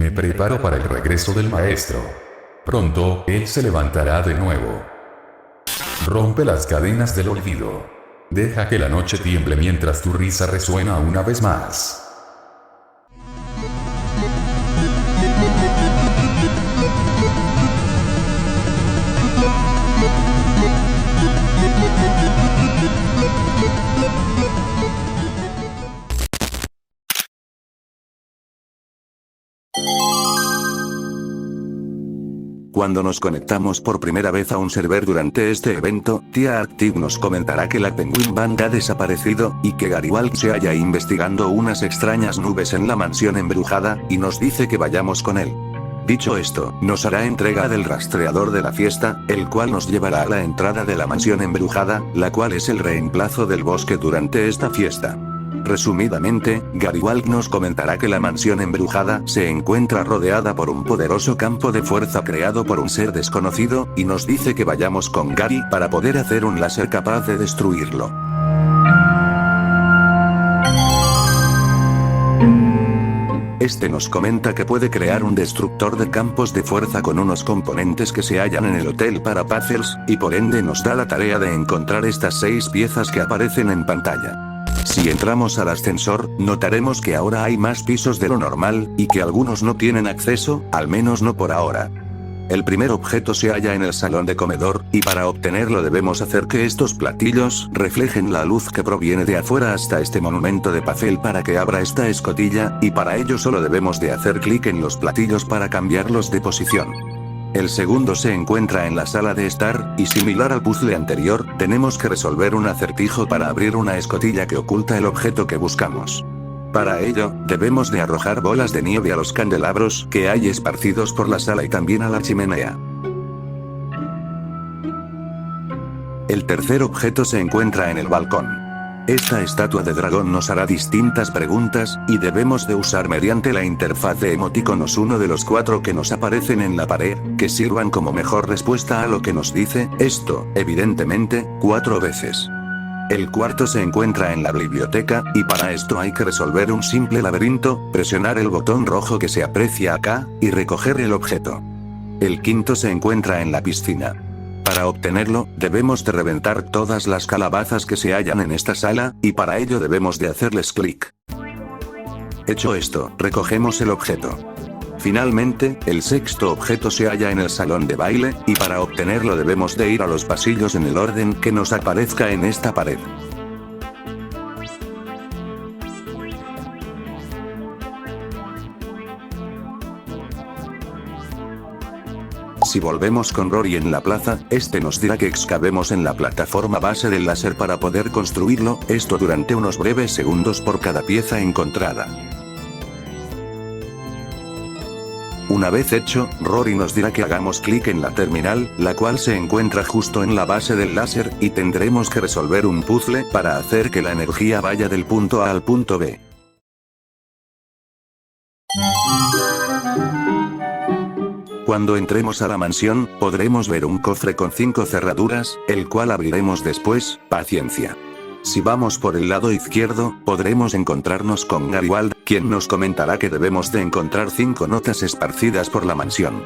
Me preparo para el regreso del maestro. Pronto, él se levantará de nuevo. Rompe las cadenas del olvido. Deja que la noche tiemble mientras tu risa resuena una vez más. Cuando nos conectamos por primera vez a un server durante este evento, Tia Active nos comentará que la Penguin Band ha desaparecido, y que Garywalk se halla investigando unas extrañas nubes en la mansión embrujada, y nos dice que vayamos con él. Dicho esto, nos hará entrega del rastreador de la fiesta, el cual nos llevará a la entrada de la mansión embrujada, la cual es el reemplazo del bosque durante esta fiesta. Resumidamente, Garywalk nos comentará que la mansión embrujada se encuentra rodeada por un poderoso campo de fuerza creado por un ser desconocido, y nos dice que vayamos con Gary para poder hacer un láser capaz de destruirlo. Este nos comenta que puede crear un destructor de campos de fuerza con unos componentes que se hallan en el hotel para Puzzles, y por ende nos da la tarea de encontrar estas 6 piezas que aparecen en pantalla. Si entramos al ascensor, notaremos que ahora hay más pisos de lo normal, y que algunos no tienen acceso, al menos no por ahora. El primer objeto se halla en el salón de comedor, y para obtenerlo debemos hacer que estos platillos reflejen la luz que proviene de afuera hasta este monumento de papel para que abra esta escotilla, y para ello solo debemos de hacer clic en los platillos para cambiarlos de posición. El segundo se encuentra en la sala de estar, y similar al puzzle anterior, tenemos que resolver un acertijo para abrir una escotilla que oculta el objeto que buscamos. Para ello, debemos de arrojar bolas de nieve a los candelabros que hay esparcidos por la sala y también a la chimenea. El tercer objeto se encuentra en el balcón. Esta estatua de dragón nos hará distintas preguntas, y debemos de usar mediante la interfaz de emoticonos uno de los 4 que nos aparecen en la pared, que sirvan como mejor respuesta a lo que nos dice, esto, evidentemente, 4 veces. El cuarto se encuentra en la biblioteca, y para esto hay que resolver un simple laberinto, presionar el botón rojo que se aprecia acá, y recoger el objeto. El quinto se encuentra en la piscina. Para obtenerlo, debemos de reventar todas las calabazas que se hallan en esta sala, y para ello debemos de hacerles clic. Hecho esto, recogemos el objeto. Finalmente, el sexto objeto se halla en el salón de baile, y para obtenerlo debemos de ir a los pasillos en el orden que nos aparezca en esta pared. Si volvemos con Rory en la plaza, este nos dirá que excavemos en la plataforma base del láser para poder construirlo, esto durante unos breves segundos por cada pieza encontrada. Una vez hecho, Rory nos dirá que hagamos clic en la terminal, la cual se encuentra justo en la base del láser, y tendremos que resolver un puzzle para hacer que la energía vaya del punto A al punto B. Cuando entremos a la mansión, podremos ver un cofre con 5 cerraduras, el cual abriremos después, paciencia. Si vamos por el lado izquierdo, podremos encontrarnos con Garywalk, quien nos comentará que debemos de encontrar 5 notas esparcidas por la mansión.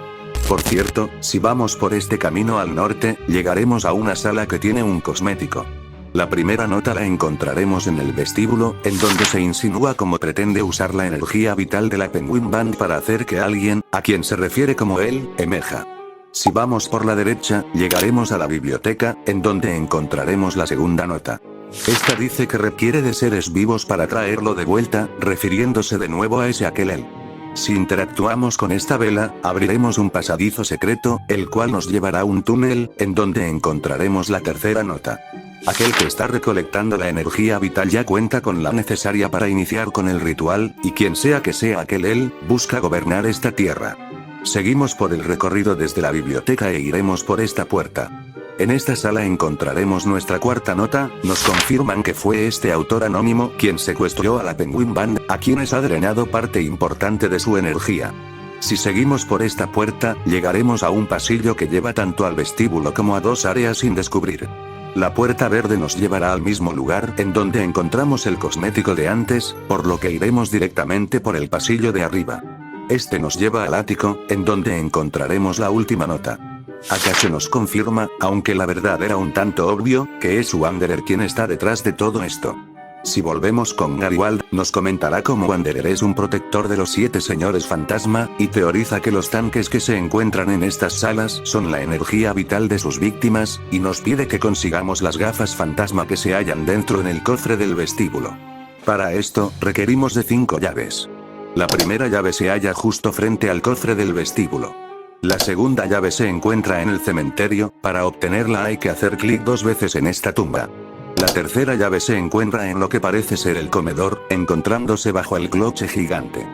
Por cierto, si vamos por este camino al norte, llegaremos a una sala que tiene un cosmético. La primera nota la encontraremos en el vestíbulo, en donde se insinúa cómo pretende usar la energía vital de la Penguin Band para hacer que alguien, a quien se refiere como él, emerja. Si vamos por la derecha, llegaremos a la biblioteca, en donde encontraremos la segunda nota. Esta dice que requiere de seres vivos para traerlo de vuelta, refiriéndose de nuevo a ese aquel él. Si interactuamos con esta vela, abriremos un pasadizo secreto, el cual nos llevará a un túnel, en donde encontraremos la tercera nota. Aquel que está recolectando la energía vital ya cuenta con la necesaria para iniciar con el ritual, y quien sea que sea aquel él, busca gobernar esta tierra. Seguimos por el recorrido desde la biblioteca e iremos por esta puerta. En esta sala encontraremos nuestra cuarta nota, nos confirman que fue este autor anónimo quien secuestró a la Penguin Band, a quienes ha drenado parte importante de su energía. Si seguimos por esta puerta, llegaremos a un pasillo que lleva tanto al vestíbulo como a 2 áreas sin descubrir. La puerta verde nos llevará al mismo lugar en donde encontramos el cosmético de antes, por lo que iremos directamente por el pasillo de arriba. Este nos lleva al ático, en donde encontraremos la última nota. Akashi nos confirma, aunque la verdad era un tanto obvio, que es Wanderer quien está detrás de todo esto. Si volvemos con Garibald, nos comentará cómo Wanderer es un protector de los 7 señores fantasma, y teoriza que los tanques que se encuentran en estas salas son la energía vital de sus víctimas, y nos pide que consigamos las gafas fantasma que se hallan dentro en el cofre del vestíbulo. Para esto, requerimos de 5 llaves. La primera llave se halla justo frente al cofre del vestíbulo. La segunda llave se encuentra en el cementerio, para obtenerla hay que hacer clic 2 veces en esta tumba. La tercera llave se encuentra en lo que parece ser el comedor, encontrándose bajo el cloche gigante.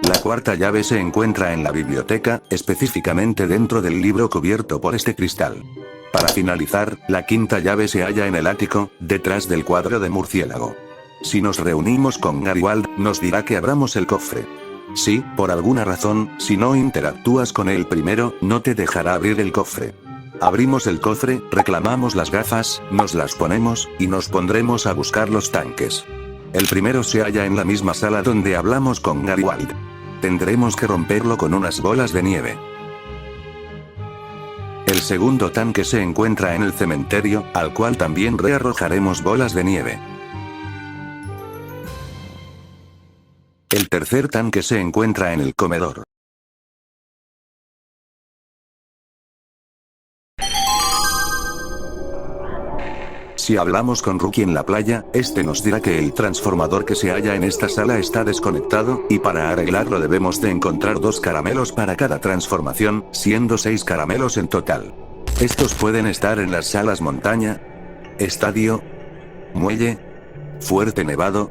La cuarta llave se encuentra en la biblioteca, específicamente dentro del libro cubierto por este cristal. Para finalizar, la quinta llave se halla en el ático, detrás del cuadro de murciélago. Si nos reunimos con Garibald, nos dirá que abramos el cofre. Si, por alguna razón, si no interactúas con él primero, no te dejará abrir el cofre. Abrimos el cofre, reclamamos las gafas, nos las ponemos, y nos pondremos a buscar los tanques. El primero se halla en la misma sala donde hablamos con Garibald. Tendremos que romperlo con unas bolas de nieve. El segundo tanque se encuentra en el cementerio, al cual también rearrojaremos bolas de nieve. El tercer tanque se encuentra en el comedor. Si hablamos con Rookie en la playa, este nos dirá que el transformador que se halla en esta sala está desconectado, y para arreglarlo debemos de encontrar 2 caramelos para cada transformación, siendo 6 caramelos en total. Estos pueden estar en las salas montaña, estadio, muelle, fuerte nevado,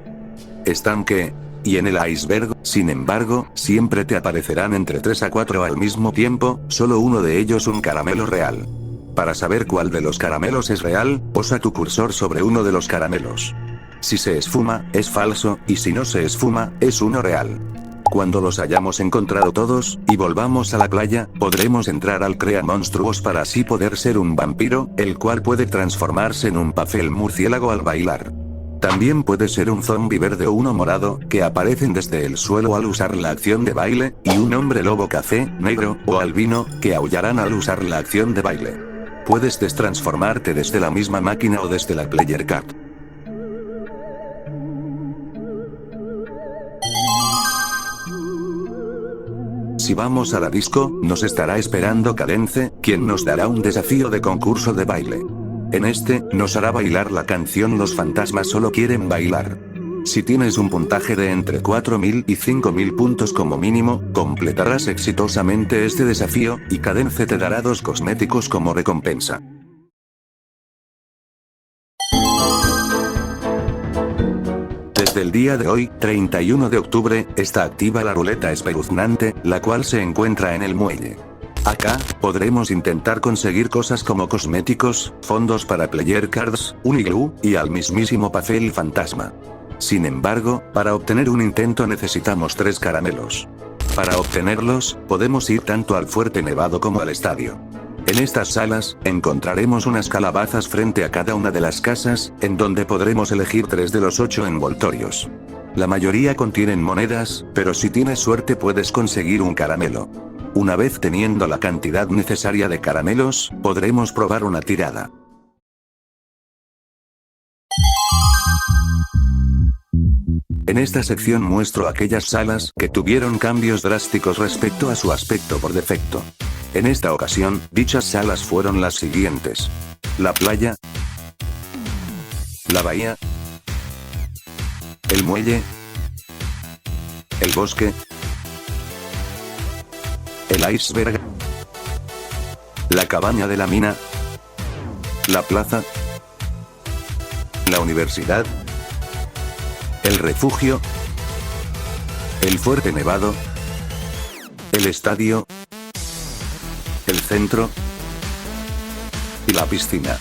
estanque, y en el iceberg. Sin embargo, siempre te aparecerán entre 3 a 4 al mismo tiempo, solo uno de ellos un caramelo real. Para saber cuál de los caramelos es real, posa tu cursor sobre uno de los caramelos. Si se esfuma, es falso, y si no se esfuma, es uno real. Cuando los hayamos encontrado todos, y volvamos a la playa, podremos entrar al Crea Monstruos para así poder ser un vampiro, el cual puede transformarse en un papel murciélago al bailar. También puede ser un zombi verde o uno morado, que aparecen desde el suelo al usar la acción de baile, y un hombre lobo café, negro, o albino, que aullarán al usar la acción de baile. Puedes destransformarte desde la misma máquina o desde la Player Card. Si vamos a la disco, nos estará esperando Cadence, quien nos dará un desafío de concurso de baile. En este, nos hará bailar la canción Los fantasmas solo quieren bailar. Si tienes un puntaje de entre 4000 y 5000 puntos como mínimo, completarás exitosamente este desafío, y Cadence te dará 2 cosméticos como recompensa. Desde el día de hoy, 31 de octubre, está activa la ruleta espeluznante, la cual se encuentra en el muelle. Acá, podremos intentar conseguir cosas como cosméticos, fondos para player cards, un iglú, y al mismísimo papel fantasma. Sin embargo, para obtener un intento necesitamos 3 caramelos. Para obtenerlos, podemos ir tanto al Fuerte Nevado como al estadio. En estas salas, encontraremos unas calabazas frente a cada una de las casas, en donde podremos elegir 3 de los 8 envoltorios. La mayoría contienen monedas, pero si tienes suerte puedes conseguir un caramelo. Una vez teniendo la cantidad necesaria de caramelos, podremos probar una tirada. En esta sección muestro aquellas salas que tuvieron cambios drásticos respecto a su aspecto por defecto. En esta ocasión, dichas salas fueron las siguientes: la playa, la bahía, el muelle, el bosque, el iceberg, la cabaña de la mina, la plaza, la universidad, el refugio, el Fuerte Nevado, el estadio, el centro y la piscina.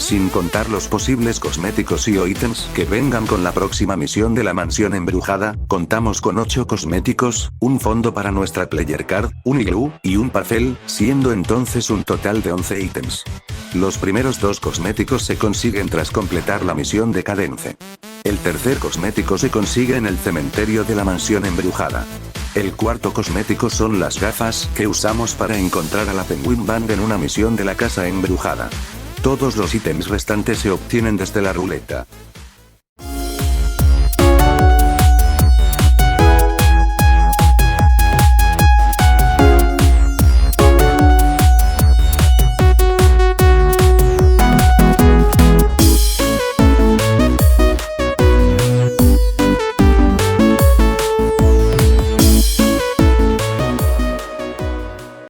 Sin contar los posibles cosméticos y o ítems que vengan con la próxima misión de la mansión embrujada, contamos con 8 cosméticos, un fondo para nuestra player card, un iglú, y un parcel, siendo entonces un total de 11 ítems. Los primeros 2 cosméticos se consiguen tras completar la misión de Cadence. El tercer cosmético se consigue en el cementerio de la mansión embrujada. El cuarto cosmético son las gafas que usamos para encontrar a la Penguin Band en una misión de la casa embrujada. Todos los ítems restantes se obtienen desde la ruleta.